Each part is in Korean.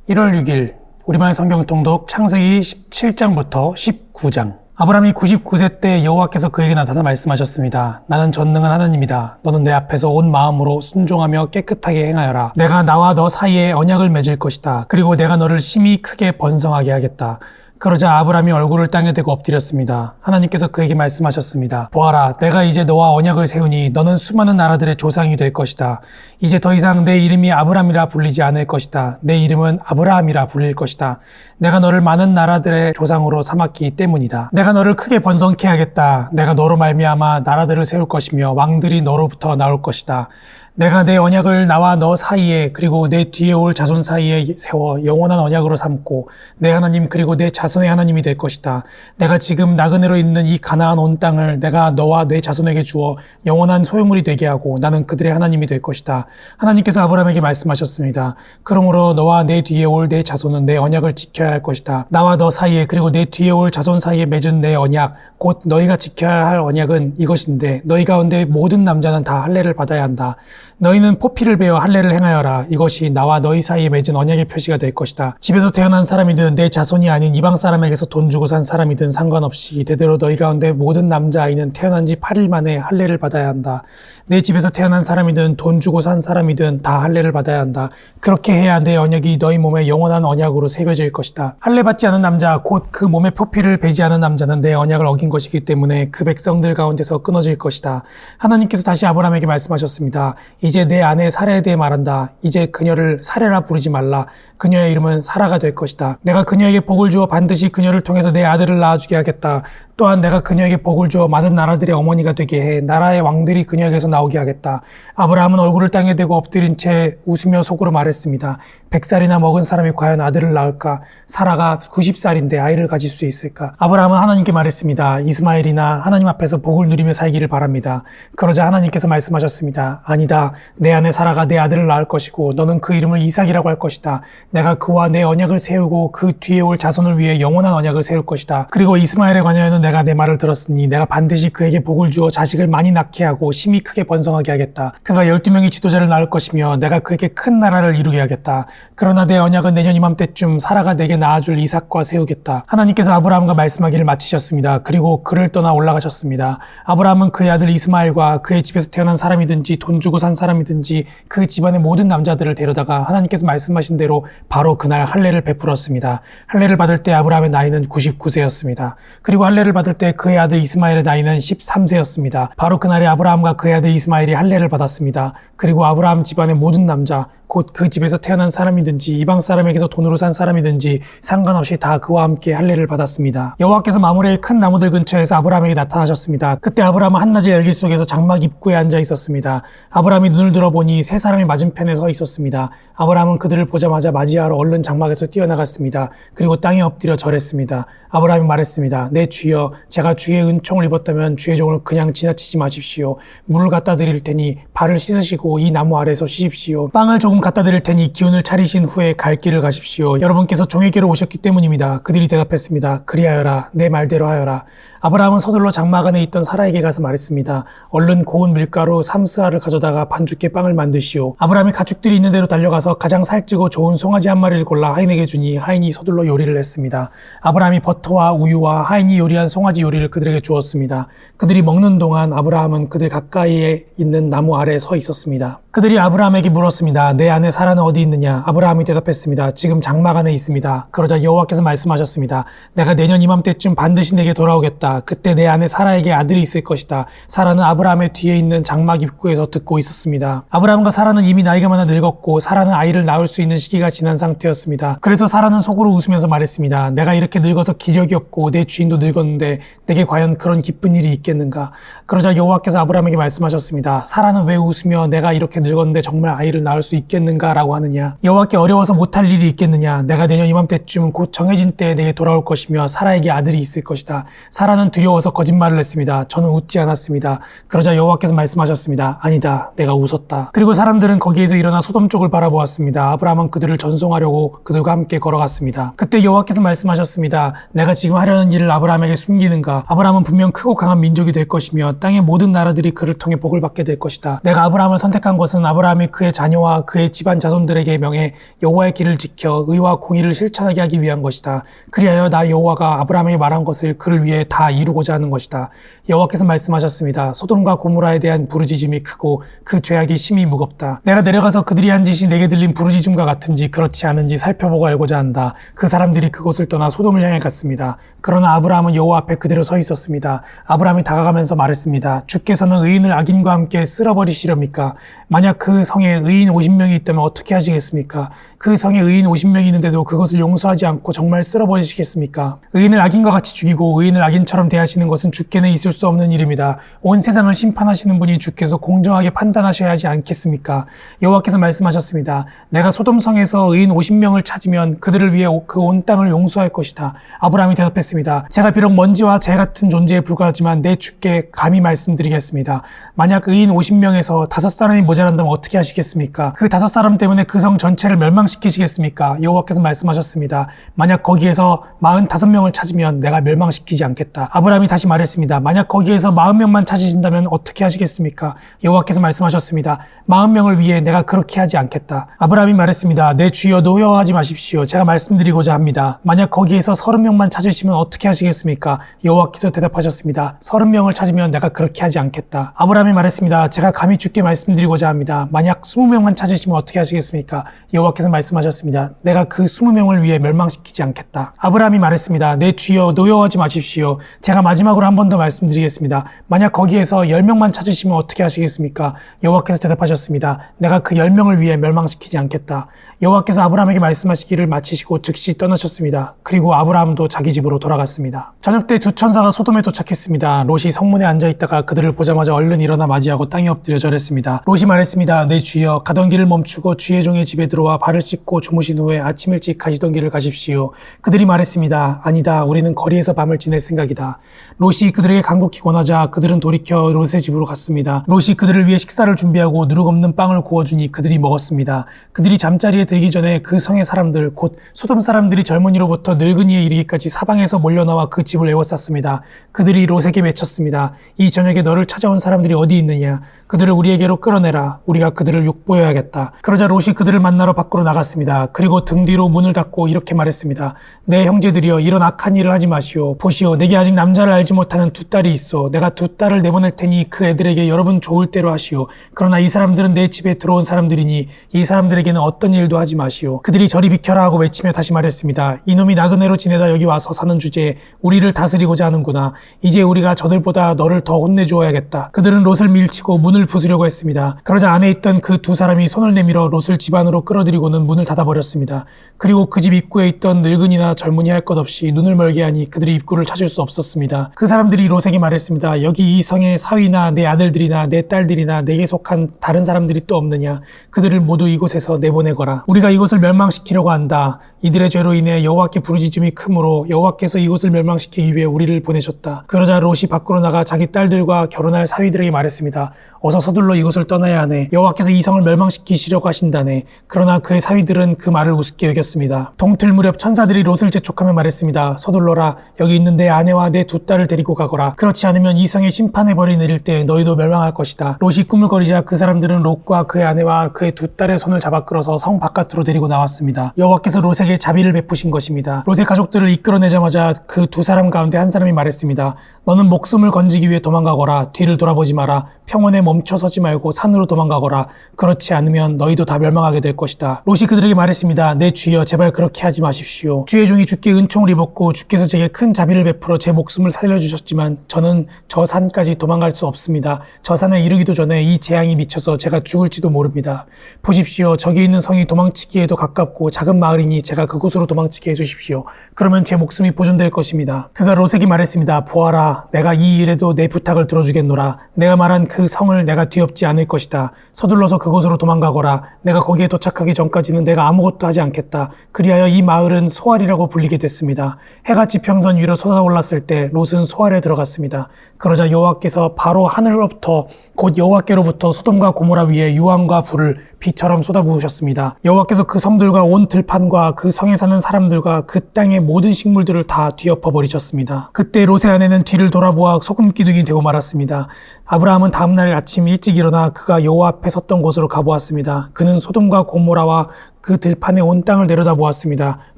1월 6일 우리말 성경 통독 창세기 17장부터 19장. 아브라함이 99세 때 여호와께서 그에게 나타나 말씀하셨습니다. 나는 전능한 하나님이다. 너는 내 앞에서 온 마음으로 순종하며 깨끗하게 행하여라. 내가 나와 너 사이에 언약을 맺을 것이다. 그리고 내가 너를 심히 크게 번성하게 하겠다. 그러자 아브라함이 얼굴을 땅에 대고 엎드렸습니다. 하나님께서 그에게 말씀하셨습니다. 보아라, 내가 이제 너와 언약을 세우니 너는 수많은 나라들의 조상이 될 것이다. 이제 더 이상 내 이름이 아브람이라 불리지 않을 것이다. 내 이름은 아브라함이라 불릴 것이다. 내가 너를 많은 나라들의 조상으로 삼았기 때문이다. 내가 너를 크게 번성케 하겠다. 내가 너로 말미암아 나라들을 세울 것이며 왕들이 너로부터 나올 것이다. 내가 내 언약을 나와 너 사이에 그리고 내 뒤에 올 자손 사이에 세워 영원한 언약으로 삼고 내 하나님 그리고 내 자손의 하나님이 될 것이다. 내가 지금 나그네로 있는 이 가나안 온 땅을 내가 너와 내 자손에게 주어 영원한 소유물이 되게 하고 나는 그들의 하나님이 될 것이다. 하나님께서 아브라함에게 말씀하셨습니다. 그러므로 너와 내 뒤에 올 내 자손은 내 언약을 지켜야 할 것이다. 나와 너 사이에 그리고 내 뒤에 올 자손 사이에 맺은 내 언약 곧 너희가 지켜야 할 언약은 이것인데 너희 가운데 모든 남자는 다 할례를 받아야 한다. 너희는 포피를 베어 할례를 행하여라. 이것이 나와 너희 사이에 맺은 언약의 표시가 될 것이다. 집에서 태어난 사람이든 내 자손이 아닌 이방 사람에게서 돈 주고 산 사람이든 상관없이 대대로 너희 가운데 모든 남자아이는 태어난 지 8일 만에 할례를 받아야 한다. 내 집에서 태어난 사람이든 돈 주고 산 사람이든 다 할례를 받아야 한다. 그렇게 해야 내 언약이 너희 몸에 영원한 언약으로 새겨질 것이다. 할례 받지 않은 남자 곧 그 몸에 포피를 베지 않은 남자는 내 언약을 어긴 것이기 때문에 그 백성들 가운데서 끊어질 것이다. 하나님께서 다시 아브라함에게 말씀하셨습니다. 이제 내 아내 사라에 대해 말한다. 이제 그녀를 사라라 부르지 말라. 그녀의 이름은 사라가 될 것이다. 내가 그녀에게 복을 주어 반드시 그녀를 통해서 내 아들을 낳아주게 하겠다. 또한 내가 그녀에게 복을 주어 많은 나라들의 어머니가 되게 해 나라의 왕들이 그녀에게서 나오게 하겠다. 아브라함은 얼굴을 땅에 대고 엎드린 채 웃으며 속으로 말했습니다. 100살이나 먹은 사람이 과연 아들을 낳을까? 사라가 90살인데 아이를 가질 수 있을까? 아브라함은 하나님께 말했습니다. 이스마엘이나 하나님 앞에서 복을 누리며 살기를 바랍니다. 그러자 하나님께서 말씀하셨습니다. 아니다. 내 아내 사라가 내 아들을 낳을 것이고 너는 그 이름을 이삭이라고 할 것이다. 내가 그와 내 언약을 세우고 그 뒤에 올 자손을 위해 영원한 언약을 세울 것이다. 그리고 이스마엘에 관하여는 내가 내 말을 들었으니 내가 반드시 그에게 복을 주어 자식을 많이 낳게 하고 심히 크게 번성하게 하겠다. 그가 12명의 지도자를 낳을 것이며 내가 그에게 큰 나라를 이루게 하겠다. 그러나 내 언약은 내년 이맘때쯤 사라가 내게 낳아줄 이삭과 세우겠다. 하나님께서 아브라함과 말씀하기를 마치셨습니다. 그리고 그를 떠나 올라가셨습니다. 아브라함은 그의 아들 이스마엘과 그의 집에서 태어난 사람이든지 돈 주고 산 사람이든지 그 집안의 모든 남자들을 데려다가 하나님께서 말씀하신 대로 바로 그날 할례를 베풀었습니다. 할례를 받을 때 아브라함의 나이는 99세였습니다. 그리고 할례를 받을 때 그의 아들 이스마엘의 나이는 13세였습니다. 바로 그날에 아브라함과 그의 아들 이스마엘이 할례를 받았습니다. 그리고 아브라함 집안의 모든 남자 곧 그 집에서 태어난 사람이든지 이방 사람에게서 돈으로 산 사람이든지 상관없이 다 그와 함께 할례를 받았습니다. 여호와께서 마므레의 큰 나무들 근처에서 아브라함에게 나타나셨습니다. 그때 아브라함은 한낮의 열길 속에서 장막 입구에 앉아 있었습니다. 아브라함이 눈을 들어보니 세 사람이 맞은편에 서 있었습니다. 아브라함은 그들을 보자마자 맞이하러 얼른 장막에서 뛰어나갔습니다. 그리고 땅에 엎드려 절했습니다. 아브라함이 말했습니다. 내 주여, 제가 주의 은총을 입었다면 주의 종을 그냥 지나치지 마십시오. 물을 갖다 드릴 테니 발을 씻으시고 이 나무 아래에서 쉬십시오. 빵을 조금 갖다 드릴 테니 기운을 차리신 후에 갈 길을 가십시오. 여러분께서 종에게로 오셨기 때문입니다. 그들이 대답했습니다. 그리하여라. 내 말대로 하여라. 아브라함은 서둘러 장막 안에 있던 사라에게 가서 말했습니다. 얼른 고운 밀가루 3스아를 가져다가 반죽게 빵을 만드시오. 아브라함이 가축들이 있는 대로 달려가서 가장 살찌고 좋은 송아지 한 마리를 골라 하인에게 주니 하인이 서둘러 요리를 했습니다. 아브라함이 버터와 우유와 하인이 요리한 송아지 요리를 그들에게 주었습니다. 그들이 먹는 동안 아브라함은 그들 가까이에 있는 나무 아래에 서 있었습니다. 그들이 아브라함에게 물었습니다. 내 아내 사라는 어디 있느냐? 아브라함이 대답했습니다. 지금 장막 안에 있습니다. 그러자 여호와께서 말씀하셨습니다. 내가 내년 이맘때쯤 반드시 내게 돌아오겠다. 그때 내 아내 사라에게 아들이 있을 것이다. 사라는 아브라함의 뒤에 있는 장막 입구에서 듣고 있었습니다. 아브라함과 사라는 이미 나이가 많아 늙었고 사라는 아이를 낳을 수 있는 시기가 지난 상태였습니다. 그래서 사라는 속으로 웃으면서 말했습니다. 내가 이렇게 늙어서 기력이 없고 내 주인도 늙었는데 내게 과연 그런 기쁜 일이 있겠는가? 그러자 여호와께서 아브라함에게 말씀하셨습니다. 사라는 왜 웃으며 내가 이렇게 늙었는데 정말 아이를 낳을 수 있겠는가? 라고 하느냐? 여호와께 어려워서 못할 일이 있겠느냐? 내가 내년 이맘때쯤 곧 정해진 때에 내게 돌아올 것이며 사라에게 아들이 있을 것이다. 사라는 하나는 두려워서 거짓말을 했습니다. 저는 웃지 않았습니다. 그러자 여호와께서 말씀하셨습니다. 아니다, 내가 웃었다. 그리고 사람들은 거기에서 일어나 소돔 쪽을 바라보았습니다. 아브라함은 그들을 전송하려고 그들과 함께 걸어갔습니다. 그때 여호와께서 말씀하셨습니다. 내가 지금 하려는 일을 아브라함에게 숨기는가? 아브라함은 분명 크고 강한 민족이 될 것이며 땅의 모든 나라들이 그를 통해 복을 받게 될 것이다. 내가 아브라함을 선택한 것은 아브라함이 그의 자녀와 그의 집안 자손들에게 명해 여호와의 길을 지켜 의와 공의를 실천하게 하기 위한 것이다. 그리하여 나 여호와가 아브라함에게 말한 것을 그를 위해 다 이루고자 하는 것이다. 여호와께서 말씀하셨습니다. 소돔과 고모라에 대한 부르짖음이 크고 그 죄악이 심히 무겁다. 내가 내려가서 그들이 한 짓이 내게 들린 부르짖음과 같은지 그렇지 않은지 살펴보고 알고자 한다. 그 사람들이 그곳을 떠나 소돔을 향해 갔습니다. 그러나 아브라함은 여호와 앞에 그대로 서 있었습니다. 아브라함이 다가가면서 말했습니다. 주께서는 의인을 악인과 함께 쓸어버리시렵니까? 만약 그 성에 의인 50명이 있다면 어떻게 하시겠습니까? 그 성에 의인 50명이 있는데도 그것을 용서하지 않고 정말 쓸어버리시겠습니까? 의인을 악인과 같이 죽이고 의인을 악인처럼 대하시는 것은 주께는 있을 수 없는 일입니다. 온 세상을 심판하시는 분이 주께서 공정하게 판단하셔야 하지 않겠습니까? 여호와께서 말씀하셨습니다. 내가 소돔성에서 의인 50명을 찾으면 그들을 위해 그 온 땅을 용서할 것이다. 아브라함이 대답했습니다. 제가 비록 먼지와 재 같은 존재에 불과하지만 내 주께 감히 말씀드리겠습니다. 만약 의인 50명에서 5사람이 모자란다면 어떻게 하시겠습니까? 그 5사람 때문에 그 성 전체를 멸망시키시겠습니까? 여호와께서 말씀하셨습니다. 만약 거기에서 45명을 찾으면 내가 멸망시키지 않겠다. 아브라함이 다시 말했습니다. 만약 거기에서 40명만 찾으신다면 어떻게 하시겠습니까? 여호와께서 말씀하셨습니다. 40명을 위해 내가 그렇게 하지 않겠다. 아브라함이 말했습니다. 내 주여 노여워하지 마십시오. 제가 말씀드리고자 합니다. 만약 거기에서 30명만 찾으시면 어떻게 하시겠습니까? 여호와께서 대답하셨습니다. 30명을 찾으면 내가 그렇게 하지 않겠다. 아브라함이 말했습니다. 제가 감히 주께 말씀드리고자 합니다. 만약 20명만 찾으시면 어떻게 하시겠습니까? 여호와께서 말씀하셨습니다. 내가 그 20명을 위해 멸망시키지 않겠다. 아브라함이 말했습니다. 내 주여 노여워하지 마십시오. 제가 마지막으로 한 번 더 말씀드리겠습니다. 만약 거기에서 10명만 찾으시면 어떻게 하시겠습니까? 여호와께서 대답하셨습니다. 내가 그 10명을 위해 멸망시키지 않겠다. 여호와께서 아브라함에게 말씀하시기를 마치시고 즉시 떠나셨습니다. 그리고 아브라함도 자기 집으로 돌아갔습니다. 저녁 때 두 천사가 소돔에 도착했습니다. 롯이 성문에 앉아있다가 그들을 보자마자 얼른 일어나 맞이하고 땅에 엎드려 절했습니다. 롯이 말했습니다. 내 주여 가던 길을 멈추고 주의 종의 집에 들어와 발을 씻고 주무신 후에 아침 일찍 가시던 길을 가십시오. 그들이 말했습니다. 아니다. 우리는 거리에서 밤을 지낼 생각이다. 롯이 그들에게 간곡히 권하자 그들은 돌이켜 롯의 집으로 갔습니다. 롯이 그들을 위해 식사를 준비하고 누룩 없는 빵을 구워주니 그들이 먹었습니다. 그들이 잠자리에 들기 전에 그 성의 사람들 곧 소돔 사람들이 젊은이로부터 늙은이에 이르기까지 사방에서 몰려나와 그 집을 에워쌌습니다. 그들이 롯에게 외쳤습니다. 이 저녁에 너를 찾아온 사람들이 어디 있느냐? 그들을 우리에게로 끌어내라. 우리가 그들을 욕보여야겠다. 그러자 롯이 그들을 만나러 밖으로 나갔습니다. 그리고 등 뒤로 문을 닫고 이렇게 말했습니다. 내 형제들이여 이런 악한 일을 하지 마시오. 보시오 내게 아직 남자를 알지 못하는 두 딸이 있어. 내가 두 딸을 내보낼 테니 그 애들에게 여러분 좋을 대로 하시오. 그러나 이 사람들은 내 집에 들어온 사람들이니 이 사람들에게는 어떤 일도 하지 마시오. 그들이 저리 비켜라 하고 외치며 다시 말했습니다. 이놈이 나그네로 지내다 여기 와서 사는 주제에 우리를 다스리고자 하는구나. 이제 우리가 저들보다 너를 더 혼내주어야겠다. 그들은 롯을 밀치고 문을 부수려고 했습니다. 그러자 안에 있던 그 두 사람이 손을 내밀어 롯을 집 안으로 끌어들이고는 문을 닫아버렸습니다. 그리고 그 집 입구에 있던 늙은이나 젊은이 할 것 없이 눈을 멀게 하니 그들이 입구를 찾을 수 없었습니다. 그 사람들이 롯에게 말했습니다. 여기 이 성에 사위나 내 아들들이나 내 딸들이나 내게 속한 다른 사람들이 또 없느냐? 그들을 모두 이곳에서 내보내거라. 우리가 이곳을 멸망시키려고 한다. 이들의 죄로 인해 여호와께 부르짖음이 크므로 여호와께서 이곳을 멸망시키기 위해 우리를 보내셨다. 그러자 롯이 밖으로 나가 자기 딸들과 결혼할 사위들에게 말했습니다. 어서 서둘러 이곳을 떠나야 하네. 여호와께서 이 성을 멸망시키시려고 하신다네. 그러나 그의 사위들은 그 말을 우습게 여겼습니다. 동틀 무렵 천사들이 롯을 재촉하며 말했습니다. 서둘러라. 여기 있는 내 아내와 내 두 딸을 데리고 가거라. 그렇지 않으면 이 성에 심판의 벌이 내릴 때 너희도 멸망할 것이다. 롯이 꾸물거리자 그 사람들은 롯과 그의 아내와 그의 두 딸의 손을 잡아 끌어서 성 바깥으로 데리고 나왔습니다. 여호와께서 롯에게 자비를 베푸신 것입니다. 롯의 가족들을 이끌어내자마자 그 두 사람 가운데 한 사람이 말했습니다. 너는 목숨을 건지기 위해 도망가거라. 뒤를 돌아보지 마라. 평원에 멈춰 서지 말고 산으로 도망가거라. 그렇지 않으면 너희도 다 멸망하게 될 것이다. 롯이 그들에게 말했습니다. 내 주여 제발 그렇게 하지 마십시오. 주의 종이 주께 은총을 입었고 주께서 제게 큰 자비를 베풀어 제 목숨을 살려주셨지만 저는 저 산까지 도망갈 수 없습니다. 저 산에 이르기도 전에 이 재앙이 미쳐서 제가 죽을지도 모릅니다. 보십시오. 저기 있는 성이 도망치기에도 가깝고 작은 마을이니 제가 그곳으로 도망치게 해주십시오. 그러면 제 목숨이 보존될 것입니다. 그가 롯에게 말했습니다. 보아라. 내가 이 일에도 내 부탁을 들어주겠노라. 내가 말한 그 성을 땅을 내가 뒤엎지 않을 것이다. 서둘러서 그곳으로 도망가거라. 내가 거기에 도착하기 전까지는 내가 아무것도 하지 않겠다. 그리하여 이 마을은 소알이라고 불리게 됐습니다. 해가 지평선 위로 솟아올랐을 때 롯은 소알에 들어갔습니다. 그러자 여호와께서 바로 하늘로부터 곧 여호와께로부터 소돔과 고모라 위에 유황과 불을 비처럼 쏟아부으셨습니다. 여호와께서 그 섬들과 온 들판과 그 성에 사는 사람들과 그 땅의 모든 식물들을 다 뒤엎어 버리셨습니다. 그때 롯의 아내는 뒤를 돌아보아 소금 기둥이 되고 말았습니다. 아브라함은 다음날 아침 일찍 일어나 그가 여호와 앞에 섰던 곳으로 가보았습니다. 그는 소돔과 고모라와 그 들판의 온 땅을 내려다보았습니다.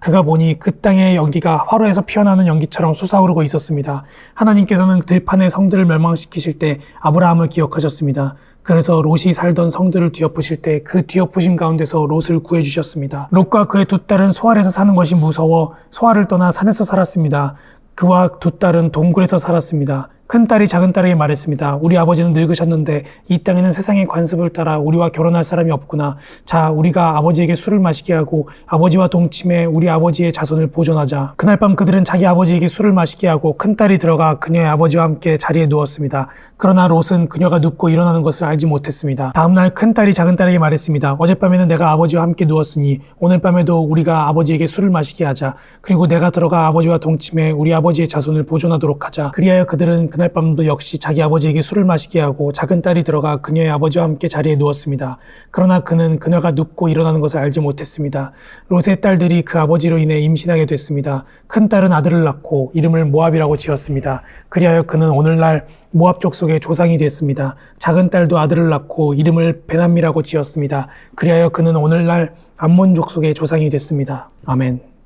그가 보니 그 땅의 연기가 화로에서 피어나는 연기처럼 솟아오르고 있었습니다. 하나님께서는 들판의 성들을 멸망시키실 때 아브라함을 기억하셨습니다. 그래서 롯이 살던 성들을 뒤엎으실 때 그 뒤엎으심 가운데서 롯을 구해주셨습니다. 롯과 그의 두 딸은 소알에서 사는 것이 무서워 소알을 떠나 산에서 살았습니다. 그와 두 딸은 동굴에서 살았습니다. 큰딸이 작은딸에게 말했습니다. 우리 아버지는 늙으셨는데 이 땅에는 세상의 관습을 따라 우리와 결혼할 사람이 없구나. 자, 우리가 아버지에게 술을 마시게 하고 아버지와 동침해 우리 아버지의 자손을 보존하자. 그날 밤 그들은 자기 아버지에게 술을 마시게 하고 큰딸이 들어가 그녀의 아버지와 함께 자리에 누웠습니다. 그러나 롯은 그녀가 눕고 일어나는 것을 알지 못했습니다. 다음날 큰딸이 작은딸에게 말했습니다. 어젯밤에는 내가 아버지와 함께 누웠으니 오늘 밤에도 우리가 아버지에게 술을 마시게 하자. 그리고 내가 들어가 아버지와 동침해 우리 아버지의 자손을 보존하도록 하자. 그리하여 그들은 그날 밤도 역시 자기 아버지에게 술을 마시게 하고 작은 딸이 들어가 그녀의 아버지와 함께 자리에 누웠습니다. 그러나 그는 그녀가 눕고 일어나는 것을 알지 못했습니다. 롯의 딸들이 그 아버지로 인해 임신하게 됐습니다. 큰 딸은 아들을 낳고 이름을 모압이라고 지었습니다. 그리하여 그는 오늘날 모압 족속의 조상이 됐습니다. 작은 딸도 아들을 낳고 이름을 베남이라고 지었습니다. 그리하여 그는 오늘날 암몬 족속의 조상이 됐습니다. 아멘.